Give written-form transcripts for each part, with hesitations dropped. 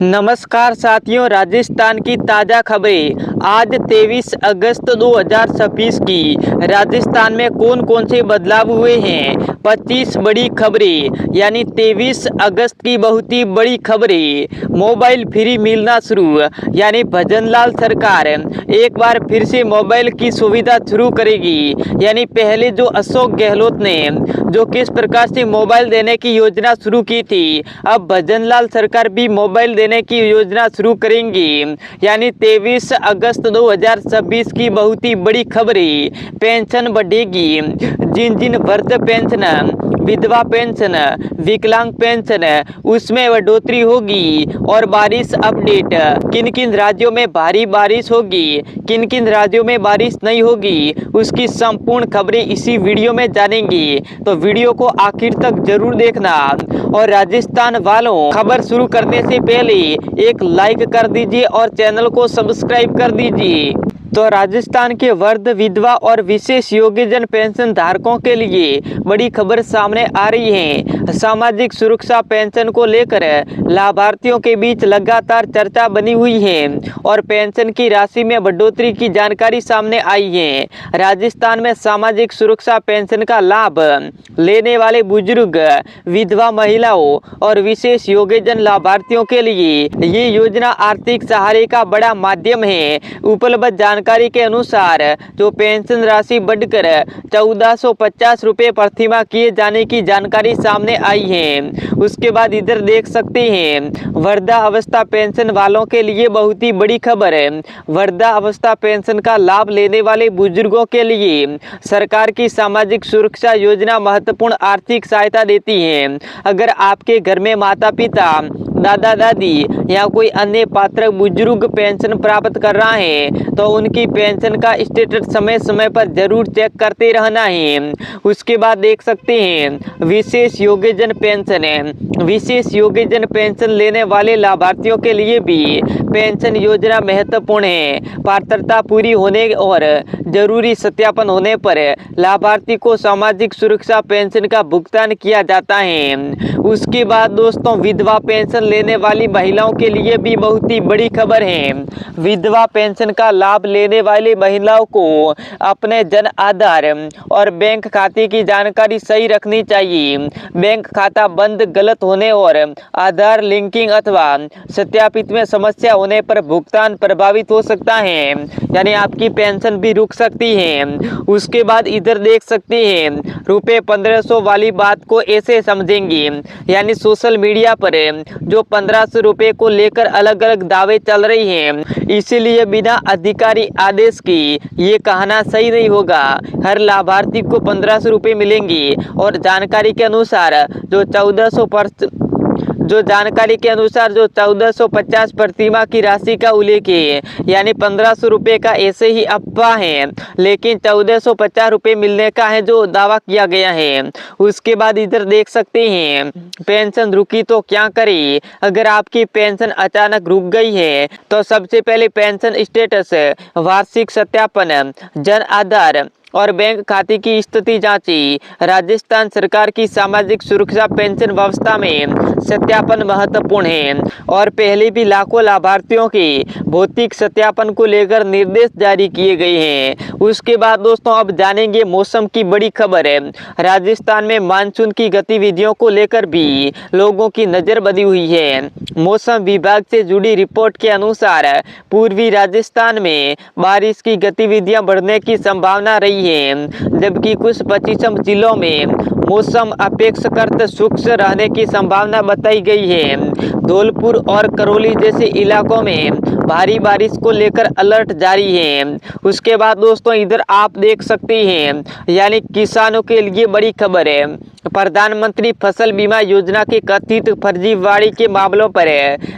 नमस्कार साथियों, राजस्थान की ताज़ा खबरें। आज 23 अगस्त 2026 की राजस्थान में कौन कौन से बदलाव हुए हैं। 25 बड़ी खबरें यानी 23 अगस्त की बहुत ही बड़ी खबरें। मोबाइल फ्री मिलना शुरू यानी भजनलाल सरकार एक बार फिर से मोबाइल की सुविधा शुरू करेगी। यानी पहले जो अशोक गहलोत ने जो किस प्रकार से मोबाइल देने की योजना शुरू की थी, अब भजनलाल सरकार भी मोबाइल देने की योजना शुरू करेंगी। यानी 23 अगस्त 2026 की बहुत ही बड़ी खबरें। पेंशन बढ़ेगी। जिन जिन वृद्ध पेंशन, विधवा पेंशन, विकलांग पेंशन, उसमें बढ़ोतरी होगी। और बारिश अपडेट, किन किन राज्यों में भारी बारिश होगी, किन किन राज्यों में बारिश नहीं होगी, उसकी संपूर्ण खबरें इसी वीडियो में जानेंगे। तो वीडियो को आखिर तक जरूर देखना। और राजस्थान वालों, खबर शुरू करने से पहले एक लाइक कर दीजिए और चैनल को सब्सक्राइब कर दीजिए। तो राजस्थान के वृद्ध, विधवा और विशेष योग्यजन पेंशन धारकों के लिए बड़ी खबर सामने आ रही है। सामाजिक सुरक्षा पेंशन को लेकर लाभार्थियों के बीच लगातार चर्चा बनी हुई है और पेंशन की राशि में बढ़ोतरी की जानकारी सामने आई है। राजस्थान में सामाजिक सुरक्षा पेंशन का लाभ लेने वाले बुजुर्ग, विधवा महिलाओं और विशेष योग्यजन लाभार्थियों के लिए ये योजना आर्थिक सहारे का बड़ा माध्यम है। उपलब्ध जानकारी के अनुसार जो पेंशन राशि बढ़कर 1450 रुपये प्रतिमाह किए जाने की जानकारी सामने आई है। उसके बाद इधर देख सकते हैं वृद्धावस्था पेंशन वालों के लिए बहुत ही बड़ी खबर है। वृद्धावस्था पेंशन का लाभ लेने वाले बुजुर्गों के लिए सरकार की सामाजिक सुरक्षा योजना महत्वपूर्ण आर्थिक सहायता देती है। अगर आपके घर में माता पिता, दादा दादी या कोई अन्य पात्र बुजुर्ग पेंशन प्राप्त कर रहा है तो उनकी पेंशन का स्टेटस समय समय पर जरूर चेक करते रहना है। उसके बाद देख सकते हैं विशेष योग्यजन पेंशन है। विशेष योग्यजन पेंशन लेने वाले लाभार्थियों के लिए भी पेंशन योजना महत्वपूर्ण है। पात्रता पूरी होने और जरूरी सत्यापन होने पर लाभार्थी को सामाजिक सुरक्षा पेंशन का भुगतान किया जाता है। उसके बाद दोस्तों, विधवा पेंशन लेने वाली महिलाओं के लिए भी बहुत ही बड़ी खबर है। विधवा पेंशन का लाभ लेने वाली महिलाओं को अपने जन आधार और बैंक खाते की जानकारी सही रखनी चाहिए। बैंक खाता बंद, गलत होने और आधार लिंकिंग अथवा सत्यापित में समस्या होने पर भुगतान प्रभावित हो सकता है, यानी आपकी पेंशन भी रुक सकती है। उसके बाद इधर देख सकते हैं रुपये 1500 वाली बात को ऐसे समझेंगे, यानी सोशल मीडिया पर जो 1500 रुपये को लेकर अलग अलग दावे चल रही हैं, इसीलिए बिना अधिकारी आदेश की ये कहना सही नहीं होगा। हर लाभार्थी को 1500 रुपये मिलेंगे और जानकारी के अनुसार जो 1450 प्रतिमाह की राशि का उल्लेख है, यानी 1500 रुपये का ऐसे ही अफवाह है, लेकिन 1450 रुपये मिलने का है जो दावा किया गया है। उसके बाद इधर देख सकते हैं पेंशन रुकी तो क्या करें। अगर आपकी पेंशन अचानक रुक गई है तो सबसे पहले पेंशन स्टेटस, वार्षिक सत्यापन, जन आधार और बैंक खाते की स्थिति जांची। राजस्थान सरकार की सामाजिक सुरक्षा पेंशन व्यवस्था में सत्यापन महत्वपूर्ण है और पहले भी लाखों लाभार्थियों के भौतिक सत्यापन को लेकर निर्देश जारी किए गए हैं। उसके बाद दोस्तों, अब जानेंगे मौसम की बड़ी खबर है। राजस्थान में मानसून की गतिविधियों को लेकर भी लोगों की नजर बंधी हुई है। मौसम विभाग से जुड़ी रिपोर्ट के अनुसार पूर्वी राजस्थान में बारिश की गतिविधियां बढ़ने की संभावना रही है, जबकि कुछ पश्चिम जिलों में मौसम अपेक्षाकृत शुष्क रहने की संभावना बताई गई है। धौलपुर और करौली जैसे इलाकों में भारी बारिश को लेकर अलर्ट जारी है। उसके बाद दोस्तों, इधर आप देख सकते हैं यानी किसानों के लिए बड़ी खबर है। प्रधानमंत्री फसल बीमा योजना के कथित फर्जीवाड़े के मामलों पर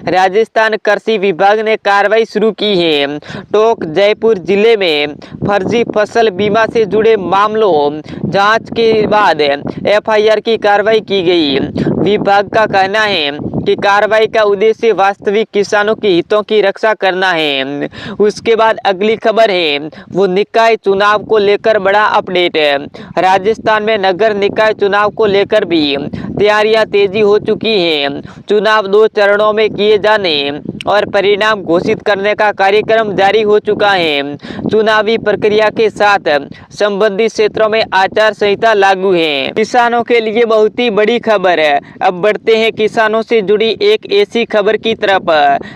राजस्थान कृषि विभाग ने कार्रवाई शुरू की है। टोंक, जयपुर जिले में फर्जी फसल बीमा से जुड़े मामलों जांच के बाद एफआईआर की कार्रवाई की गई। विभाग का कहना है कि कार्रवाई का उद्देश्य वास्तविक किसानों के हितों की रक्षा करना है। उसके बाद अगली खबर है वो निकाय चुनाव को लेकर बड़ा अपडेट है। राजस्थान में नगर निकाय चुनाव को लेकर भी तैयारियां तेजी हो चुकी हैं। चुनाव 2 चरणों में किए जाने और परिणाम घोषित करने का कार्यक्रम जारी हो चुका है। चुनावी प्रक्रिया के साथ संबंधित क्षेत्रों में आचार संहिता लागू है। किसानों के लिए बहुत ही बड़ी खबर है। अब बढ़ते हैं किसानों से जुड़ी एक ऐसी खबर की तरफ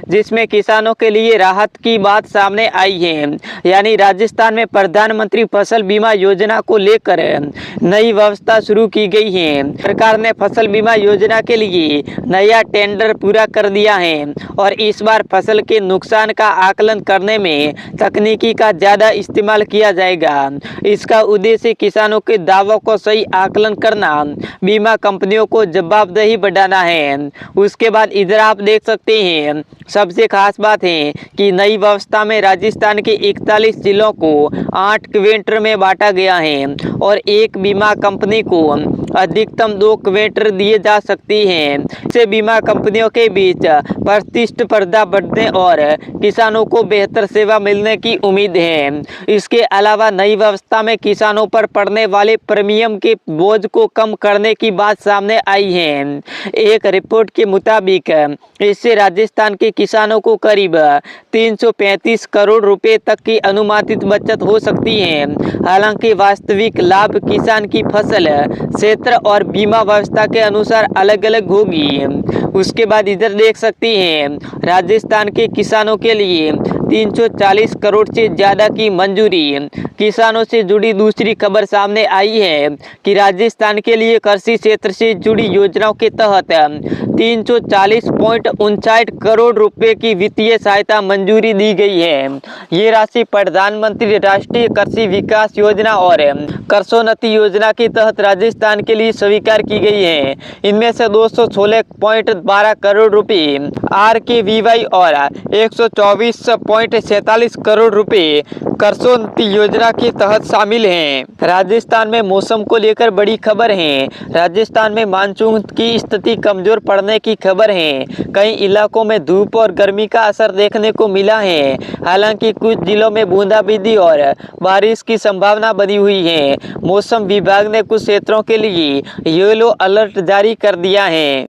जिसमें किसानों के लिए राहत की बात सामने आई है। यानी राजस्थान में प्रधानमंत्री फसल बीमा योजना को लेकर नई व्यवस्था शुरू की गई है। सरकार ने फसल बीमा योजना के लिए नया टेंडर पूरा कर दिया है और इस बार फसल के नुकसान का आकलन करने में तकनीकी का ज्यादा इस्तेमाल किया जाएगा। इसका उद्देश्य किसानों के दावों को सही आकलन करना, बीमा कंपनियों को जवाबदेही बढ़ाना है। उसके बाद इधर आप देख सकते हैं सबसे खास बात है कि नई व्यवस्था में राजस्थान के 41 जिलों को 8 क्वेंटर में बांटा गया है और एक बीमा कंपनी को अधिकतम 2 क्वेंटर दिए जा सकती हैं। इससे बीमा कंपनियों के बीच प्रतिस्पर्धा बढ़ने और किसानों को बेहतर सेवा मिलने की उम्मीद है। इसके अलावा नई व्यवस्था में किसानों पर पड़ने वाले प्रीमियम के बोझ को कम करने की बात सामने आई है। एक रिपोर्ट के मुताबिक इससे राजस्थान के किसानों को करीब 335 करोड़ रुपए तक की अनुमानित बचत हो सकती है। हालांकि वास्तविक लाभ किसान की फसल क्षेत्र और बीमा व्यवस्था के अनुसार अलग अलग होगी। उसके बाद इधर देख सकते हैं राजस्थान के किसानों के लिए 340 करोड़ से ज़्यादा की मंजूरी। किसानों से जुड़ी दूसरी खबर सामने आई है कि राजस्थान के लिए कृषि क्षेत्र से जुड़ी योजनाओं के तहत 340.59 करोड़ रुपए की वित्तीय सहायता मंजूरी दी गई है। ये राशि प्रधानमंत्री राष्ट्रीय कृषि विकास योजना और कृषोन्नति योजना के तहत राजस्थान के लिए स्वीकार की गई है। इनमें से 216.12 करोड़ रुपए RKVY और 124.47 करोड़ रुपए कृषोन्नति योजना के तहत शामिल हैं। राजस्थान में मौसम को लेकर बड़ी खबर है। राजस्थान में मानसून की स्थिति कमजोर पड़ने की खबर है। कई इलाकों में धूप और गर्मी का असर देखने को मिला है। हालांकि कुछ जिलों में बूंदाबांदी और बारिश की संभावना बनी हुई है। मौसम विभाग ने कुछ क्षेत्रों के लिए येलो अलर्ट जारी कर दिया है।